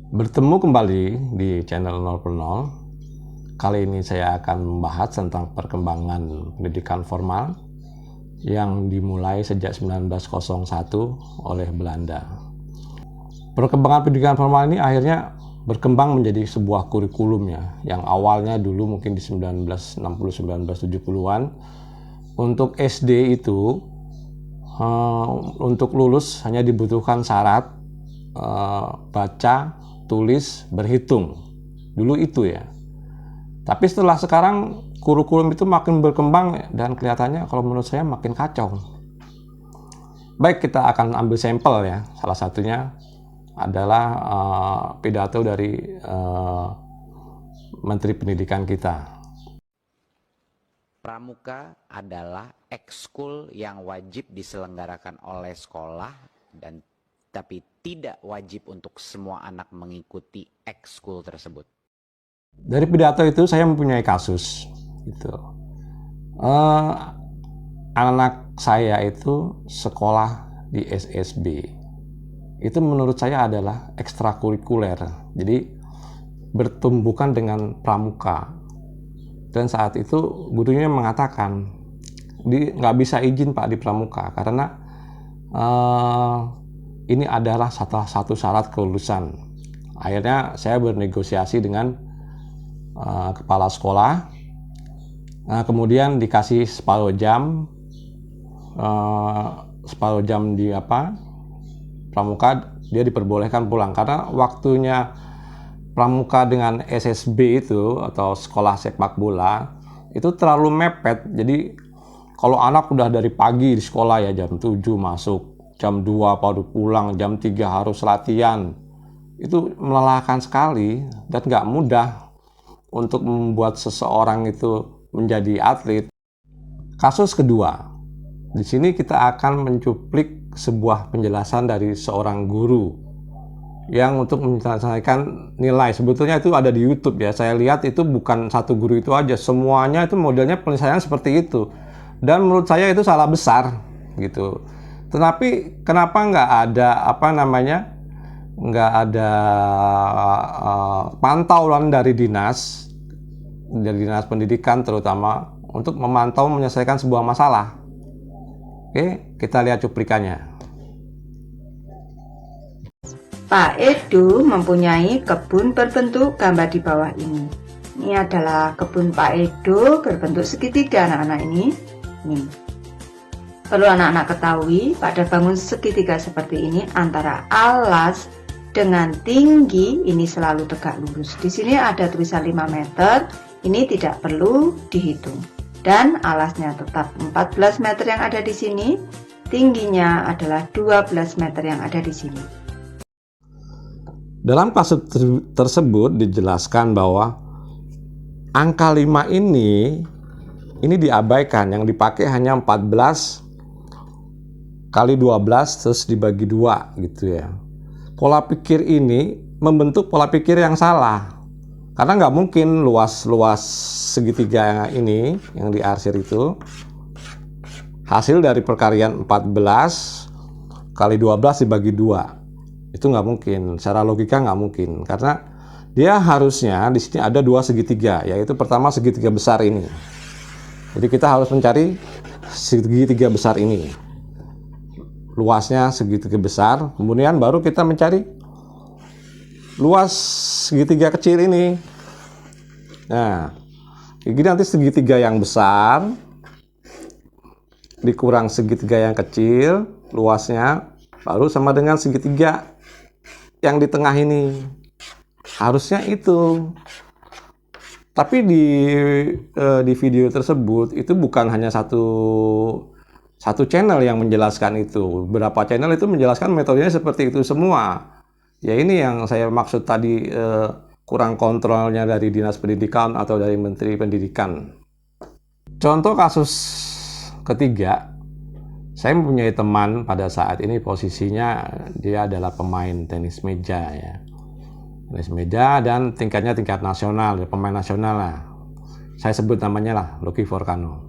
Bertemu kembali di channel 0 per 0. Kali ini saya akan membahas tentang perkembangan pendidikan formal yang dimulai sejak 1901 oleh Belanda. Perkembangan pendidikan formal ini akhirnya berkembang menjadi sebuah kurikulum ya, yang awalnya dulu mungkin di 1960-1970-an untuk SD itu untuk lulus hanya dibutuhkan syarat baca, tulis, berhitung. Dulu itu ya. Tapi setelah sekarang kurikulum itu makin berkembang dan kelihatannya kalau menurut saya makin kacau. Baik, kita akan ambil sampel ya. Salah satunya adalah pidato dari Menteri Pendidikan kita. Pramuka adalah ekskul yang wajib diselenggarakan oleh sekolah tapi tidak wajib untuk semua anak mengikuti ekskul tersebut. Dari pidato itu saya mempunyai kasus gitu. Anak saya itu sekolah di SSB. Itu menurut saya adalah ekstrakurikuler. Jadi bertumbukan dengan pramuka. Dan saat itu gurunya mengatakan, nggak bisa izin Pak di pramuka karena ini adalah salah satu syarat kelulusan. Akhirnya saya bernegosiasi dengan kepala sekolah. Kemudian dikasih separuh jam di pramuka, dia diperbolehkan pulang karena waktunya pramuka dengan SSB itu atau sekolah sepak bola itu terlalu mepet. Jadi kalau anak udah dari pagi di sekolah ya jam 7 masuk, jam 2 baru pulang, jam 3 harus latihan. Itu melelahkan sekali dan nggak mudah untuk membuat seseorang itu menjadi atlet. Kasus kedua, di sini kita akan mencuplik sebuah penjelasan dari seorang guru yang untuk menyelesaikan nilai. Sebetulnya itu ada di YouTube ya. Saya lihat itu bukan satu guru itu aja, semuanya itu modelnya penyelesaian seperti itu. Dan menurut saya itu salah besar gitu. Tetapi kenapa nggak ada nggak ada pantauan dari dinas pendidikan terutama untuk memantau menyelesaikan sebuah masalah. Oke, kita lihat cuplikannya. Pak Edo mempunyai kebun berbentuk gambar di bawah ini. Ini adalah kebun Pak Edo berbentuk segitiga anak-anak ini. Nih. Perlu anak-anak ketahui pada bangun segitiga seperti ini antara alas dengan tinggi ini selalu tegak lurus. Di sini ada tulisan 5 meter, ini tidak perlu dihitung. Dan alasnya tetap 14 meter yang ada di sini, tingginya adalah 12 meter yang ada di sini. Dalam kasus tersebut dijelaskan bahwa angka 5 ini diabaikan, yang dipakai hanya 14 kali 12 terus dibagi 2 gitu ya. Pola pikir ini membentuk pola pikir yang salah. Karena nggak mungkin luas segitiga ini yang diarsir itu hasil dari perkalian 14 kali 12 dibagi 2. Itu nggak mungkin, secara logika nggak mungkin. Karena dia harusnya di sini ada 2 segitiga, yaitu pertama segitiga besar ini. Jadi kita harus mencari segitiga besar ini. Luasnya segitiga besar, kemudian baru kita mencari luas segitiga kecil ini. Nah, jadi nanti segitiga yang besar dikurang segitiga yang kecil, luasnya baru sama dengan segitiga yang di tengah ini. Harusnya itu. Tapi di video tersebut itu bukan hanya satu channel yang menjelaskan itu. Beberapa channel itu menjelaskan metodenya seperti itu semua. Ya ini yang saya maksud tadi, kurang kontrolnya dari Dinas Pendidikan atau dari Menteri Pendidikan. Contoh kasus ketiga, saya mempunyai teman pada saat ini posisinya dia adalah pemain tenis meja ya. Tenis meja dan tingkatnya tingkat nasional, ya, pemain nasional lah. Saya sebut namanya lah, Lucky Forcano.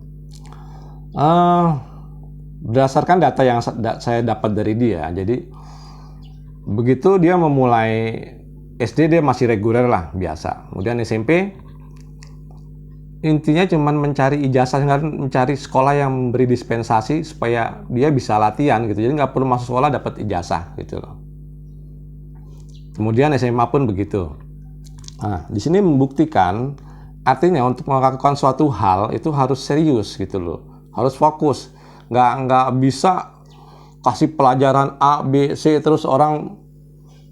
Berdasarkan data yang saya dapat dari dia, jadi begitu dia memulai SD dia masih reguler lah, biasa. Kemudian SMP, intinya cuman mencari ijazah, mencari sekolah yang memberi dispensasi supaya dia bisa latihan gitu. Jadi nggak perlu masuk sekolah dapat ijazah gitu loh. Kemudian SMA pun begitu. Nah, di sini membuktikan artinya untuk melakukan suatu hal itu harus serius gitu loh, harus fokus. Nggak bisa kasih pelajaran A, B, C terus orang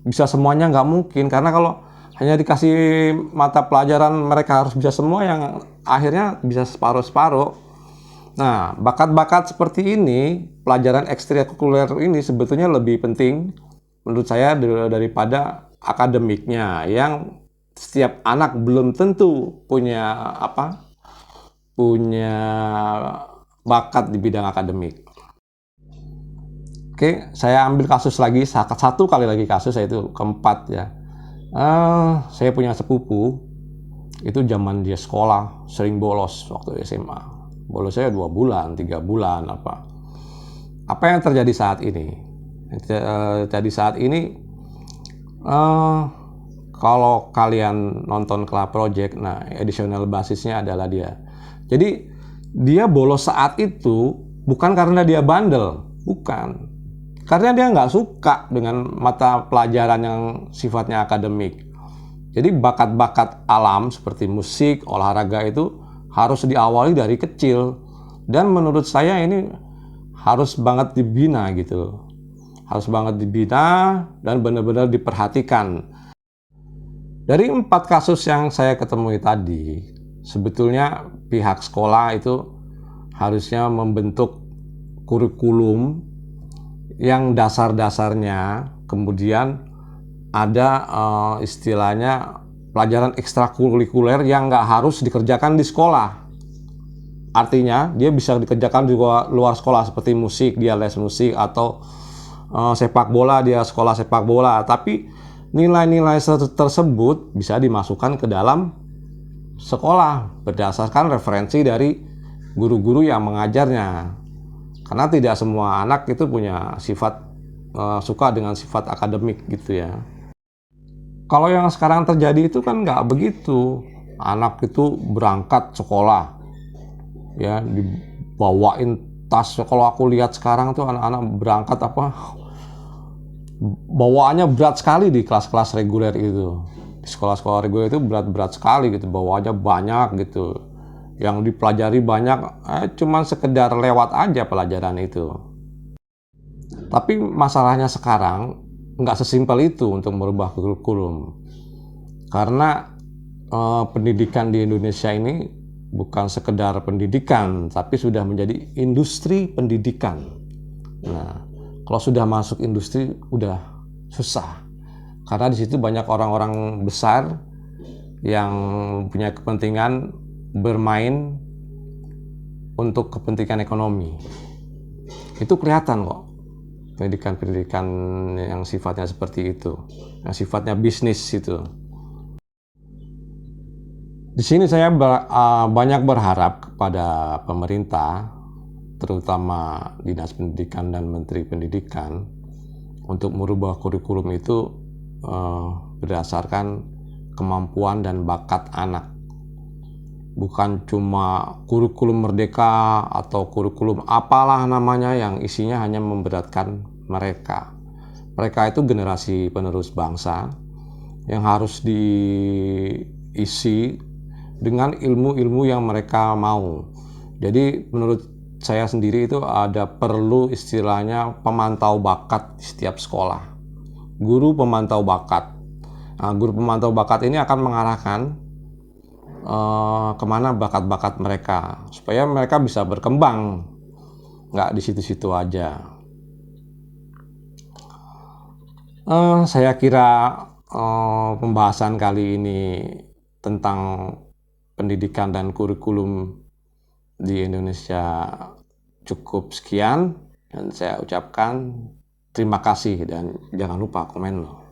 bisa semuanya, nggak mungkin. Karena kalau hanya dikasih mata pelajaran mereka harus bisa semua, yang akhirnya bisa separuh-separuh. Nah, bakat-bakat seperti ini, pelajaran ekstrakurikuler ini sebetulnya lebih penting menurut saya daripada akademiknya, yang setiap anak belum tentu punya punya bakat di bidang akademik. Oke, saya ambil kasus lagi, satu kali lagi kasus, yaitu keempat ya. Saya punya sepupu, itu zaman dia sekolah sering bolos waktu SMA. Bolos saya 2 bulan, 3 bulan Apa yang terjadi saat ini? Jadi saat ini, kalau kalian nonton Club Project, nah additional basisnya adalah dia. Jadi dia bolos saat itu bukan karena dia bandel, bukan. Karena dia nggak suka dengan mata pelajaran yang sifatnya akademik. Jadi bakat-bakat alam seperti musik, olahraga itu harus diawali dari kecil. Dan menurut saya ini harus banget dibina gitu. Harus banget dibina dan benar-benar diperhatikan. Dari 4 kasus yang saya ketemui tadi, sebetulnya pihak sekolah itu harusnya membentuk kurikulum yang dasar-dasarnya, kemudian ada istilahnya pelajaran ekstrakurikuler yang nggak harus dikerjakan di sekolah. Artinya dia bisa dikerjakan di luar sekolah, seperti musik, dia les musik, atau sepak bola, dia sekolah sepak bola. Tapi nilai-nilai tersebut bisa dimasukkan ke dalam sekolah berdasarkan referensi dari guru-guru yang mengajarnya. Karena tidak semua anak itu punya sifat suka dengan sifat akademik gitu ya. Kalau yang sekarang terjadi itu kan nggak begitu. Anak itu berangkat sekolah, ya dibawain tas. Kalau aku lihat sekarang tuh anak-anak berangkat bawaannya berat sekali di kelas-kelas reguler itu. Di sekolah-sekolah reguler itu berat-berat sekali gitu, bawaannya banyak gitu. Yang dipelajari banyak, cuman sekedar lewat aja pelajaran itu. Tapi masalahnya sekarang nggak sesimpel itu untuk merubah kurikulum. Karena pendidikan di Indonesia ini bukan sekedar pendidikan, tapi sudah menjadi industri pendidikan. Nah, kalau sudah masuk industri udah susah. Karena di situ banyak orang-orang besar yang punya kepentingan bermain untuk kepentingan ekonomi. Itu kelihatan kok, pendidikan-pendidikan yang sifatnya seperti itu, yang sifatnya bisnis itu. Di sini saya banyak berharap kepada pemerintah, terutama Dinas Pendidikan dan Menteri Pendidikan, untuk merubah kurikulum itu berdasarkan kemampuan dan bakat anak. Bukan cuma kurikulum merdeka atau kurikulum apalah namanya yang isinya hanya memberatkan mereka. Mereka itu generasi penerus bangsa yang harus diisi dengan ilmu-ilmu yang mereka mau. Jadi menurut saya sendiri itu ada perlu istilahnya pemantau bakat di setiap sekolah. Guru pemantau bakat. Nah, guru pemantau bakat ini akan mengarahkan kemana bakat-bakat mereka supaya mereka bisa berkembang, nggak di situ-situ aja. Saya kira pembahasan kali ini tentang pendidikan dan kurikulum di Indonesia cukup sekian, dan saya ucapkan terima kasih dan jangan lupa komen loh.